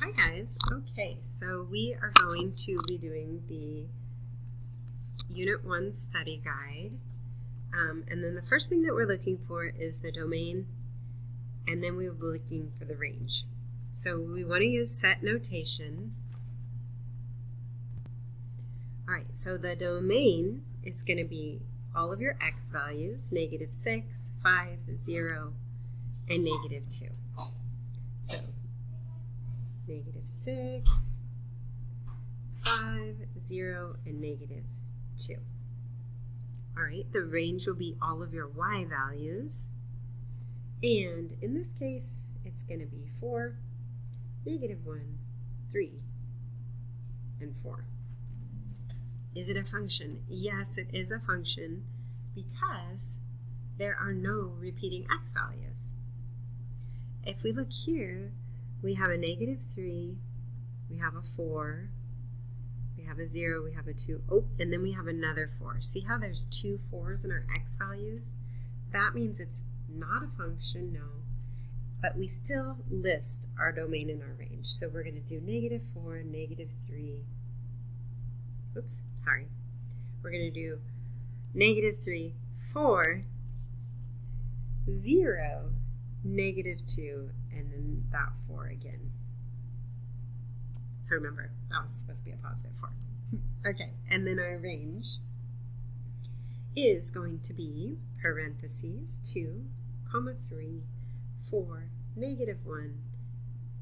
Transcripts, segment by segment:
Hi guys. Okay, so we are going to be doing the Unit 1 study guide. And then the first thing that we're looking for is the domain, and then we will be looking for the range. So we want to use set notation. All right, so the domain is going to be all of your x values, -6, 5, 0, and -2. So -6, 5, 0, and -2. All right, the range will be all of your y values. And in this case, it's going to be 4, -1, 3, and 4. Is it a function? Yes, it is a function because there are no repeating x values. If we look here, we have a -3, we have a 4, we have a 0, we have a 2, and then we have another 4. See how there's 2 4s in our x values? That means it's not a function, no, but we still list our domain and our range. So we're going to do -4, -3, we're going to do -3, 4, 0, -2, and then that 4 again. So remember, that was supposed to be a positive 4. Okay, and then our range is going to be parentheses 2, 3, 4, -1,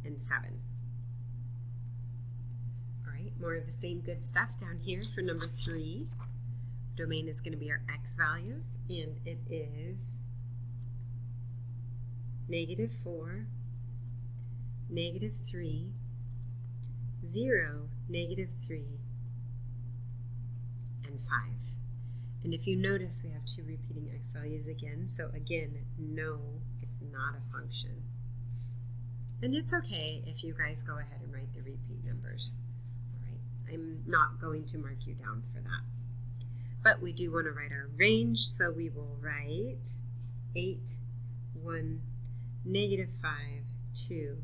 and 7. All right, more of the same good stuff down here for number 3. Domain is going to be our x values, and it is -4, -3, 0, -3, and 5. And if you notice, we have 2 repeating x values again. So again, no, it's not a function. And it's okay if you guys go ahead and write the repeat numbers. All right, I'm not going to mark you down for that. But we do want to write our range, so we will write 8, 1, -5, 2,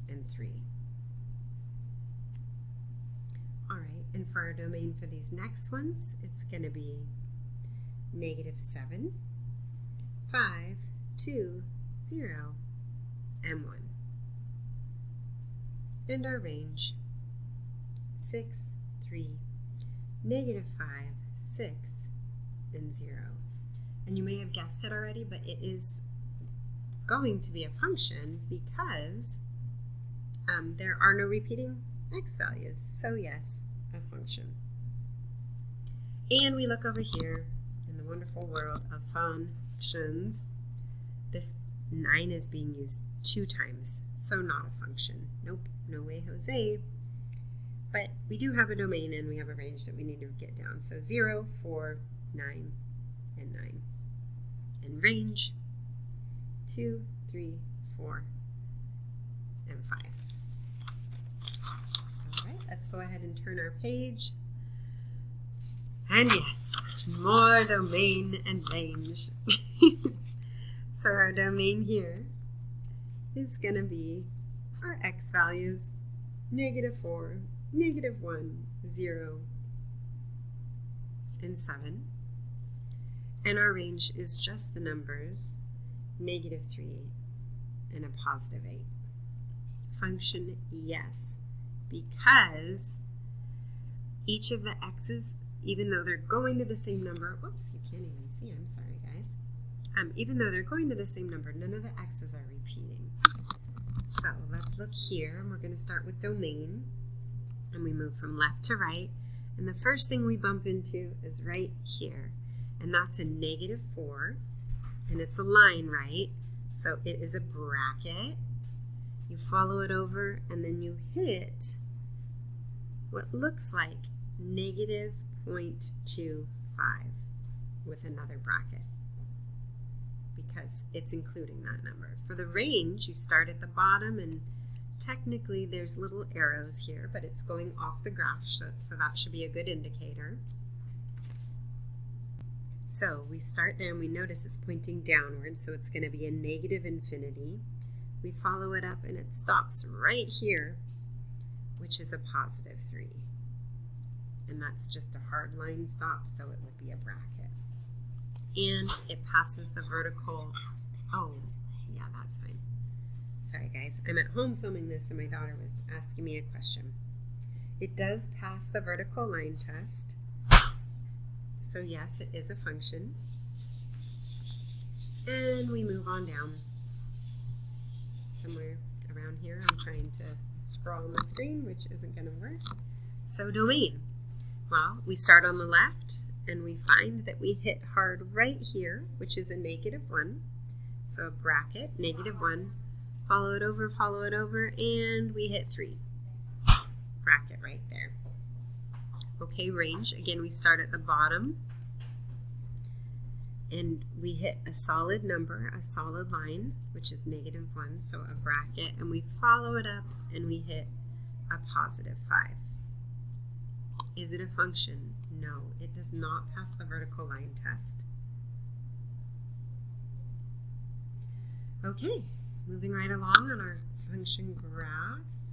and 3. All right, and for our domain for these next ones, it's going to be -7, 5, 2, 0, and 1. And our range, 6, 3, -5, 6, and 0. And you may have guessed it already, but it is going to be a function because there are no repeating x values. So yes, a function. And we look over here in the wonderful world of functions. This 9 is being used 2 times, so not a function. Nope, no way, Jose. But we do have a domain and we have a range that we need to get down. So 0, 4, 9, and 9. And range 2, 3, 4, and 5. All right, let's go ahead and turn our page. And yes, more domain and range. So our domain here is going to be our x values, -4, -1, 0, and 7. And our range is just the numbers -3 and a +8. Function, yes, because each of the x's, even though they're going to the same number, whoops, you can't even see, I'm sorry guys. Even though they're going to the same number, none of the x's are repeating. So let's look here, and we're going to start with domain, and we move from left to right, and the first thing we bump into is right here, and that's a -4, and it's a line, right? So it is a bracket. You follow it over, and then you hit what looks like -0.25 with another bracket because it's including that number. For the range, you start at the bottom, and technically there's little arrows here, but it's going off the graph, so that should be a good indicator. So we start there and we notice it's pointing downward, so it's going to be a -infinity, We follow it up and it stops right here, which is a positive 3. And that's just a hard line stop, so it would be a bracket. And it passes the vertical. Oh, yeah, that's fine. Sorry, guys. I'm at home filming this, and my daughter was asking me a question. It does pass the vertical line test. So, yes, it is a function. And we move on down. Somewhere around here, I'm trying to scroll on the screen, which isn't going to work. So, domain. Well, we start on the left, and we find that we hit hard right here, which is a -1. So a bracket, -1, follow it over, and we hit 3. Bracket right there. Okay, range. Again, we start at the bottom, and we hit a solid number, a solid line, which is -1, so a bracket, and we follow it up, and we hit a positive 5. Is it a function? No, it does not pass the vertical line test. Okay, moving right along on our function graphs.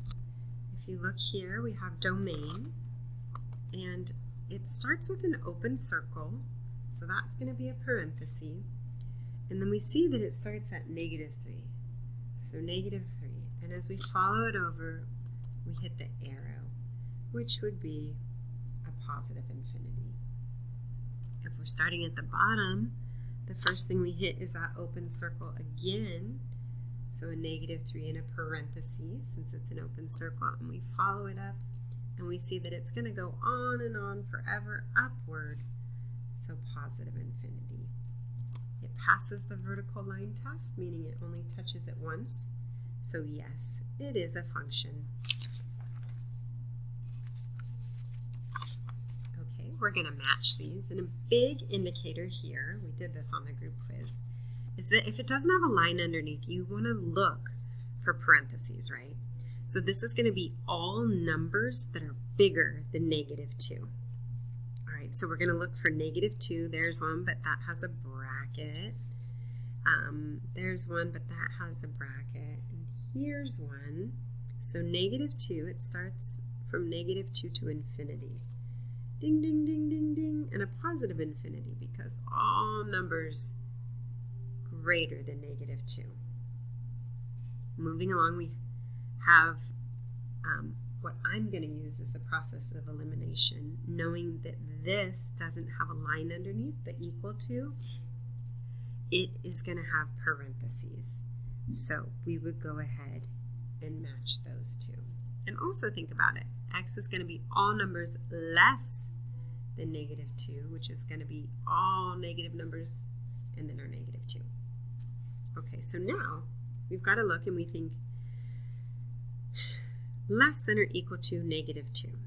If you look here, we have domain, and it starts with an open circle, so that's going to be a parenthesis, and then we see that it starts at -3, so -3, and as we follow it over, we hit the arrow, which would be a positive infinity. If we're starting at the bottom, the first thing we hit is that open circle again, so a -3 in a parenthesis since it's an open circle, and we follow it up and we see that it's going to go on and on forever upward, so positive infinity. It passes the vertical line test, meaning it only touches it once, so yes, it is a function. We're going to match these, and a big indicator here, we did this on the group quiz, is that if it doesn't have a line underneath, you want to look for parentheses, right? So this is going to be all numbers that are bigger than -2. All right, so we're going to look for -2. There's one, but that has a bracket. There's one, but that has a bracket. And here's one. So -2, it starts from -2 to infinity. Ding, ding, ding, ding, ding, and a positive infinity because all numbers greater than -2. Moving along, we have what I'm going to use is the process of elimination, knowing that this doesn't have a line underneath, the equal to, it is going to have parentheses. So we would go ahead and match those two. And also think about it. X is going to be all numbers less than -2, which is going to be all negative numbers and then our -2. Okay, so now we've got to look and we think less than or equal to -2.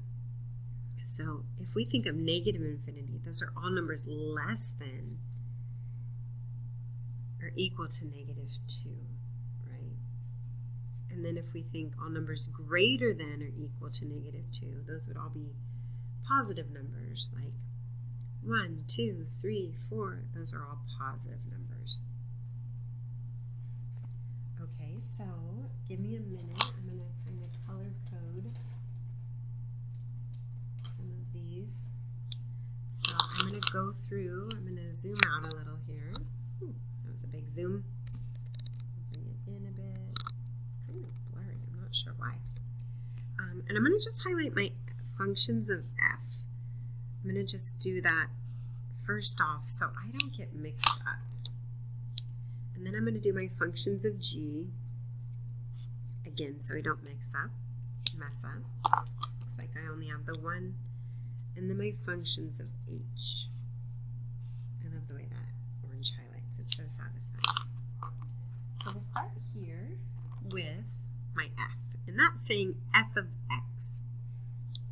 So if we think of negative infinity, those are all numbers less than or equal to -2, right? And then if we think all numbers greater than or equal to -2, those would all be positive numbers like 1, 2, 3, 4. Those are all positive numbers. Okay, so give me a minute. I'm going to kind of color code some of these. So I'm going to go through, I'm going to zoom out a little here. Ooh, that was a big zoom. Bring it in a bit. It's kind of blurry. I'm not sure why. And I'm going to just highlight my functions of f. I'm going to just do that first off so I don't get mixed up. And then I'm going to do my functions of g, again, so I don't mess up. Looks like I only have the one. And then my functions of h. I love the way that orange highlights. It's so satisfying. So we'll start here with my f. And that's saying f of x.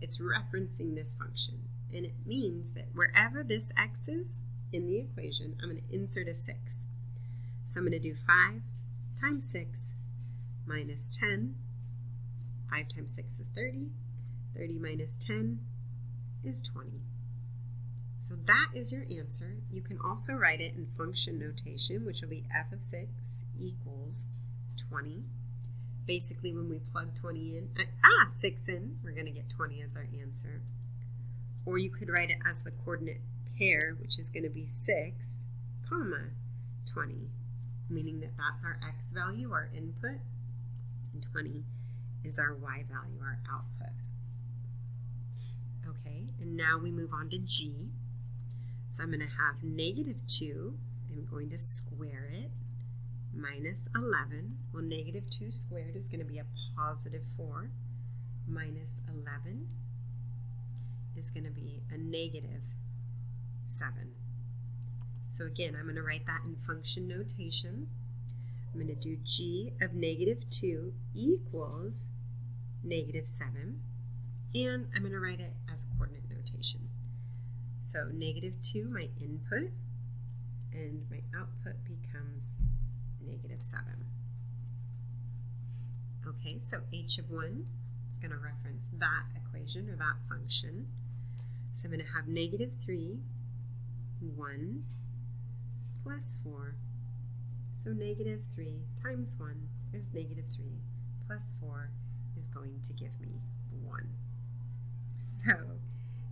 It's referencing this function, and it means that wherever this x is in the equation, I'm going to insert a 6. So I'm going to do 5 times 6 minus 10. 5 times 6 is 30. 30 minus 10 is 20. So that is your answer. You can also write it in function notation, which will be f of 6 equals 20 basically when we plug 20 in, 6 in, we're going to get 20 as our answer. Or you could write it as the coordinate pair, which is going to be 6, comma, 20, meaning that that's our x value, our input, and 20 is our y value, our output. Okay, and now we move on to G. So I'm going to have -2, I'm going to square it, minus 11. Well, -2 squared is going to be a positive 4, minus 11 is going to be a -7. So again, I'm going to write that in function notation. I'm going to do G of -2 equals -7, and I'm going to write it as a coordinate notation. So -2, my input, and my output becomes -7. Okay, so h of 1 is going to reference that equation or that function. So I'm going to have -3, 1, plus 4. So -3 times 1 is -3, plus 4 is going to give me 1. So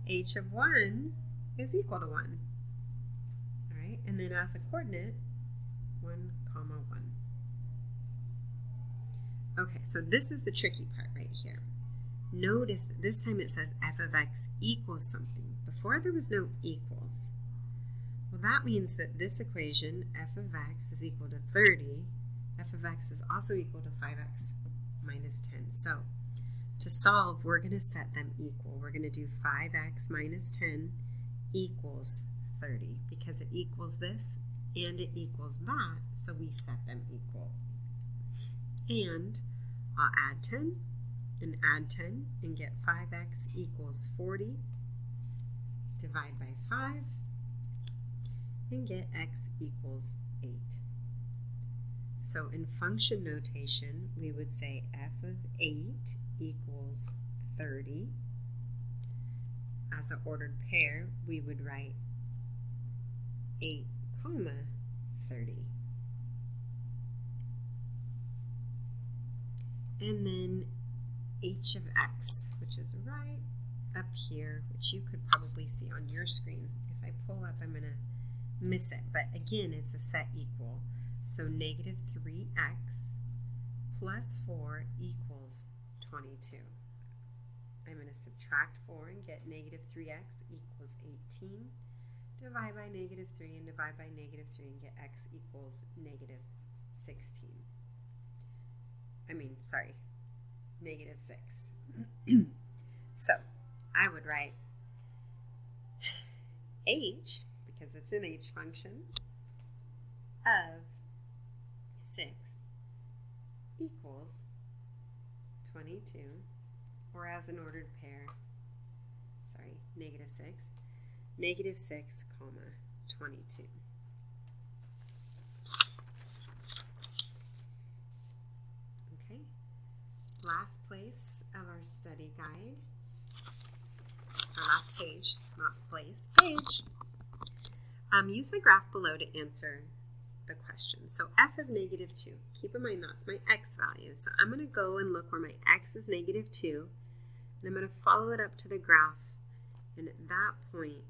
h of 1 is equal to 1. All right, and then as a coordinate, 1, 1. Okay, so this is the tricky part right here. Notice that this time it says f of x equals something. Before there was no equals. Well, that means that this equation, f of x is equal to 30. F of x is also equal to 5x minus 10. So to solve, we're going to set them equal. We're going to do 5x minus 10 equals 30 because it equals this and it equals that, so we set them equal. And I'll add 10 and add 10 and get 5x equals 40. Divide by 5 and get x equals 8. So in function notation, we would say f of 8 equals 30. As an ordered pair, we would write 8, 30. And then h of x, which is right up here, which you could probably see on your screen. If I pull up, I'm going to miss it. But again, it's a set equal. So -3x plus 4 equals 22. I'm going to subtract 4 and get -3x equals 18. Divide by -3 and divide by -3 and get x equals -16. -6. So I would write h, because it's an h function, of 6 equals 22, or as an ordered pair, -6, -6, 22. Okay, last place of our study guide, our last page, not place, page. Use the graph below to answer the question. So f of -2, keep in mind that's my x value. So I'm going to go and look where my x is -2, and I'm going to follow it up to the graph. And at that point,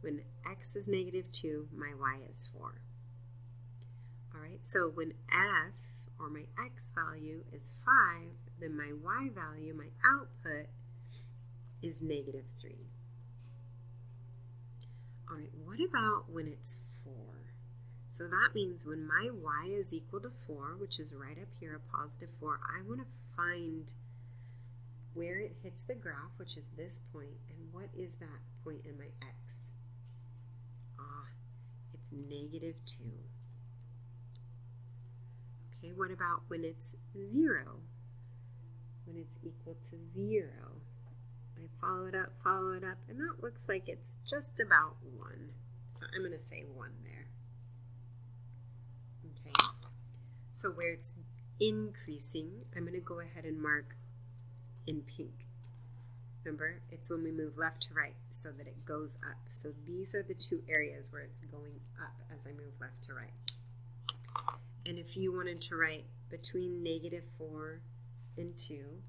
when x is -2, my y is 4. All right, so when f, or my x value, is 5, then my y value, my output, is -3. All right, what about when it's 4? So that means when my y is equal to 4, which is right up here, a positive 4, I want to find where it hits the graph, which is this point, and what is that point in my x? It's -2. Okay, what about when it's 0? When it's equal to 0. I follow it up, and that looks like it's just about 1. So I'm going to say 1 there. Okay, so where it's increasing, I'm going to go ahead and mark in pink. Remember, it's when we move left to right so that it goes up. So these are the two areas where it's going up as I move left to right. And if you wanted to write between -4 and 2,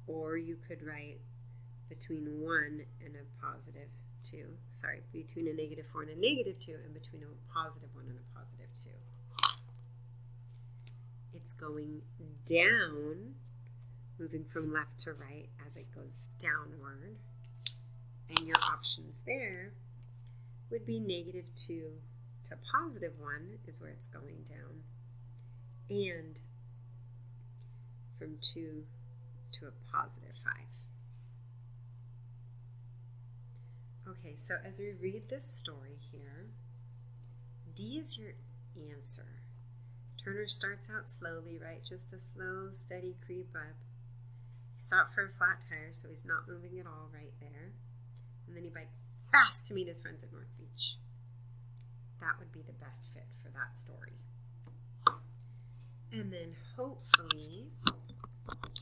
or you could write between 1 and a positive 2. Sorry, between a -4 and a -2, and between a +1 and a +2. It's going down, moving from left to right as it goes downward. And your options there would be -2 to +1 is where it's going down, and from 2 to a +5. Okay, so as we read this story here, D is your answer. Turner starts out slowly, right? Just a slow, steady creep up. He stopped for a flat tire, so he's not moving at all right there. And then he biked fast to meet his friends at North Beach. That would be the best fit for that story. And then hopefully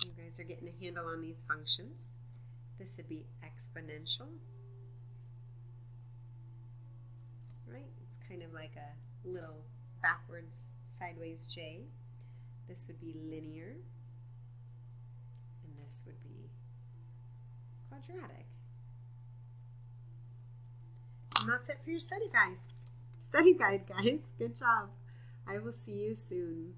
you guys are getting a handle on these functions. This would be exponential, right? It's kind of like a little backwards, sideways J. This would be linear, and this would be quadratic. And that's it for your study guide, guys. Good job. I will see you soon.